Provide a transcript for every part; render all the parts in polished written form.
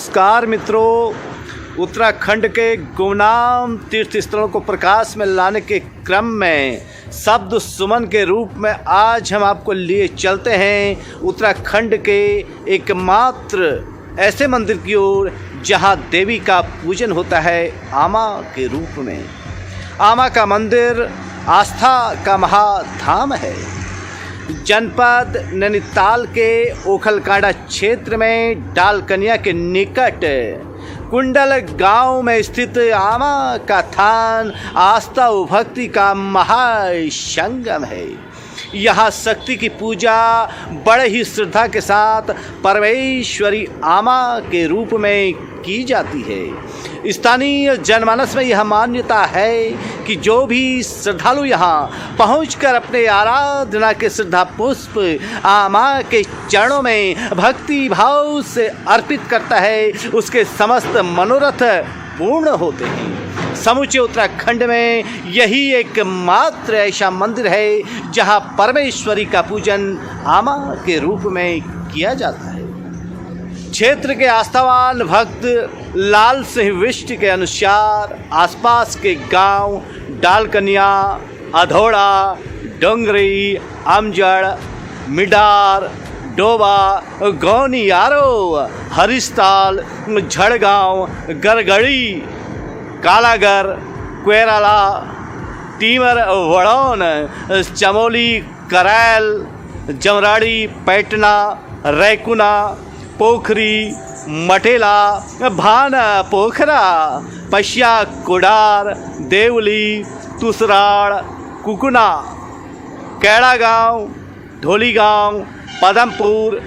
नमस्कार मित्रों, उत्तराखंड के गुमनाम तीर्थ स्थलों को प्रकाश में लाने के क्रम में शब्द सुमन के रूप में आज हम आपको लिए चलते हैं उत्तराखंड के एकमात्र ऐसे मंदिर की ओर जहां देवी का पूजन होता है आमा के रूप में। आमा का मंदिर आस्था का महाधाम है। जनपद नैनीताल के ओखलकांडा क्षेत्र में डालकनिया के निकट कुंडल गांव में स्थित आमा का थान आस्था व भक्ति का महासंगम है। यहाँ शक्ति की पूजा बड़े ही श्रद्धा के साथ परमेश्वरी आमा के रूप में की जाती है। स्थानीय जनमानस में यह मान्यता है कि जो भी श्रद्धालु यहाँ पहुंचकर अपने आराधना के श्रद्धा पुष्प आमा के चरणों में भक्ति भाव से अर्पित करता है, उसके समस्त मनोरथ पूर्ण होते हैं। समूचे उत्तराखंड में यही एकमात्र ऐसा मंदिर है जहां परमेश्वरी का पूजन आमा के रूप में किया जाता है। क्षेत्र के आस्थावान भक्त लाल सिंह विष्ट के अनुसार आसपास के गांव डालकनिया, अधोड़ा, डोंगरी, अमजड़, मिडार, डोबा, गौनियारो, हरिस्ताल, झड़गांव, गरगड़ी, कालागर, क्वेराला, टीमर, वड़ौन, चमोली, करैल, जमराड़ी, पैटना, रैकुना, पोखरी, मटेला, भाना पोखरा, पशिया कुडार, देवली, तुसराड़, कुकुना, कैड़ा गांव, ढोली गांव, पदमपुर,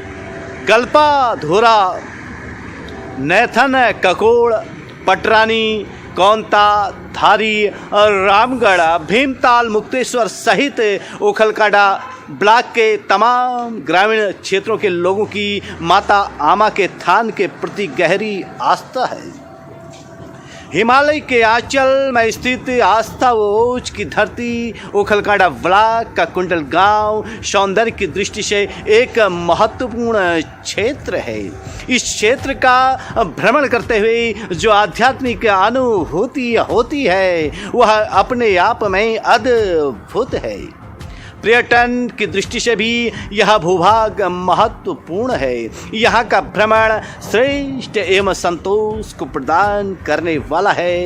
कल्पा धुरा, नैथन ककोड़, पटरानी, कौंता, धारी और रामगढ़, भीमताल, मुक्तेश्वर सहित ओखलकांडा ब्लॉक के तमाम ग्रामीण क्षेत्रों के लोगों की माता आमा के थान के प्रति गहरी आस्था है। हिमालय के आंचल में स्थित आस्था व ओज की धरती ओखलकांडा ब्लॉक का कुंडल गांव सौंदर्य की दृष्टि से एक महत्वपूर्ण क्षेत्र है। इस क्षेत्र का भ्रमण करते हुए जो आध्यात्मिक अनुभूति होती है वह अपने आप में अद्भुत है। पर्यटन की दृष्टि से भी यह भूभाग महत्वपूर्ण है। यहाँ का भ्रमण श्रेष्ठ एवं संतोष को प्रदान करने वाला है।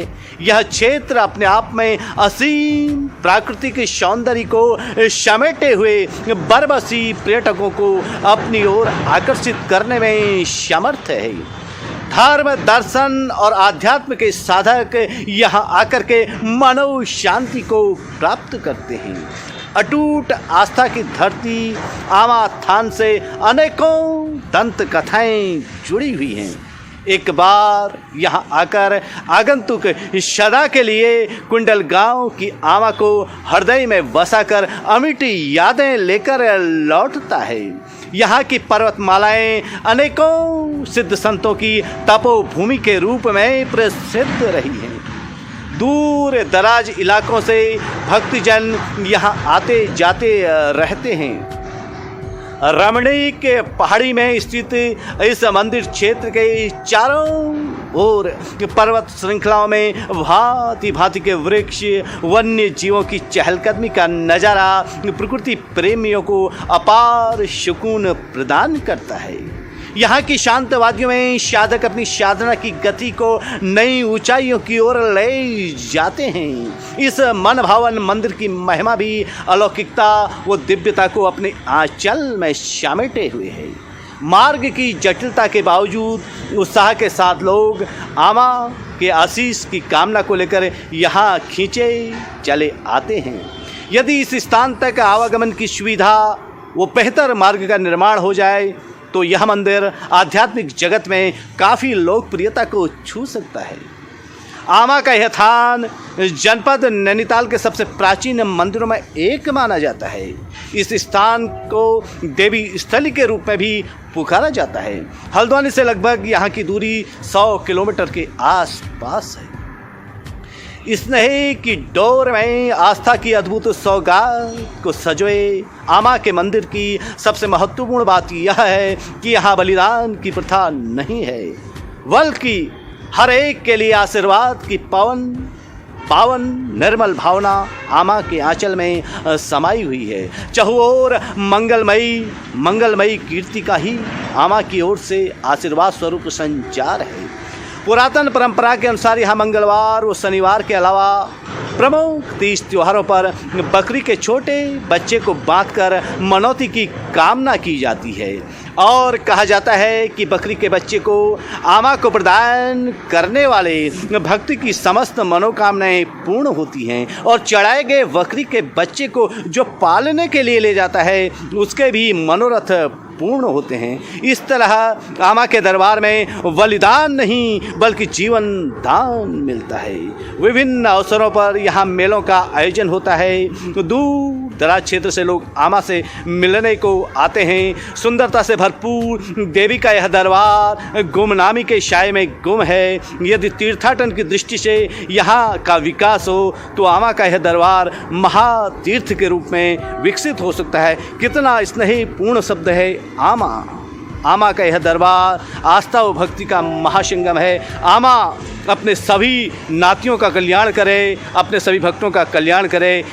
यह क्षेत्र अपने आप में असीम प्राकृतिक सौंदर्य को समेटे हुए बरबसी पर्यटकों को अपनी ओर आकर्षित करने में समर्थ है। धर्म, दर्शन और आध्यात्म के साधक यहाँ आकर के मानव शांति को प्राप्त करते हैं। अटूट आस्था की धरती आमा थान से अनेकों दंत कथाएं जुड़ी हुई हैं। एक बार यहाँ आकर आगंतुक सदा के लिए कुंडल गांव की आमा को हृदय में बसाकर अमिट यादें लेकर लौटता है। यहाँ की पर्वतमालाएं अनेकों सिद्ध संतों की तपोभूमि के रूप में प्रसिद्ध रही हैं। दूर दराज इलाकों से भक्तजन यहाँ आते जाते रहते हैं। रमणीक के पहाड़ी में स्थित इस मंदिर क्षेत्र के चारों ओर पर्वत श्रृंखलाओं में भांति भांति के वृक्ष, वन्य जीवों की चहलकदमी का नज़ारा प्रकृति प्रेमियों को अपार सुकून प्रदान करता है। यहाँ की शांत वादियों में साधक अपनी साधना की गति को नई ऊंचाइयों की ओर ले जाते हैं। इस मन भावन मंदिर की महिमा भी अलौकिकता व दिव्यता को अपने आंचल में समेटे हुए है। मार्ग की जटिलता के बावजूद उत्साह के साथ लोग आमा के आशीष की कामना को लेकर यहाँ खींचे चले आते हैं। यदि इस स्थान तक आवागमन की सुविधा व बेहतर मार्ग का निर्माण हो जाए तो यह मंदिर आध्यात्मिक जगत में काफ़ी लोकप्रियता को छू सकता है। आमा का यह थान जनपद नैनीताल के सबसे प्राचीन मंदिरों में एक माना जाता है। इस स्थान को देवी स्थली के रूप में भी पुकारा जाता है। हल्द्वानी से लगभग यहाँ की दूरी 100 किलोमीटर के आसपास है। स्नेह की डोर में आस्था की अद्भुत सौगात को सजोए आमा के मंदिर की सबसे महत्वपूर्ण बात यह है कि यहाँ बलिदान की प्रथा नहीं है। बल्कि हर एक के लिए आशीर्वाद की पावन निर्मल भावना आमा के आंचल में समाई हुई है। चहुओर मंगलमयी कीर्ति का ही आमा की ओर से आशीर्वाद स्वरूप संचार है। पुरातन परंपरा के अनुसार यहाँ मंगलवार व शनिवार के अलावा प्रमुख तीज त्योहारों पर बकरी के छोटे बच्चे को बांधकर मनौती की कामना की जाती है और कहा जाता है कि बकरी के बच्चे को आमा को प्रदान करने वाले भक्ति की समस्त मनोकामनाएं पूर्ण होती हैं और चढ़ाए गए बकरी के बच्चे को जो पालने के लिए ले जाता है उसके भी मनोरथ पूर्ण होते हैं। इस तरह आमा के दरबार में बलिदान नहीं बल्कि जीवन दान मिलता है। विभिन्न अवसरों पर यहाँ मेलों का आयोजन होता है। दूर दराज क्षेत्र से लोग आमा से मिलने को आते हैं। सुंदरता से भरपूर देवी का यह दरबार गुमनामी के शाये में गुम है। यदि तीर्थाटन की दृष्टि से यहाँ का विकास हो तो आमा का यह दरबार महातीर्थ के रूप में विकसित हो सकता है। कितना स्नेही पूर्ण शब्द है आमा का यह दरबार आस्था व भक्ति का महासंगम है। आमा अपने सभी नातियों का कल्याण करे, अपने सभी भक्तों का कल्याण करे।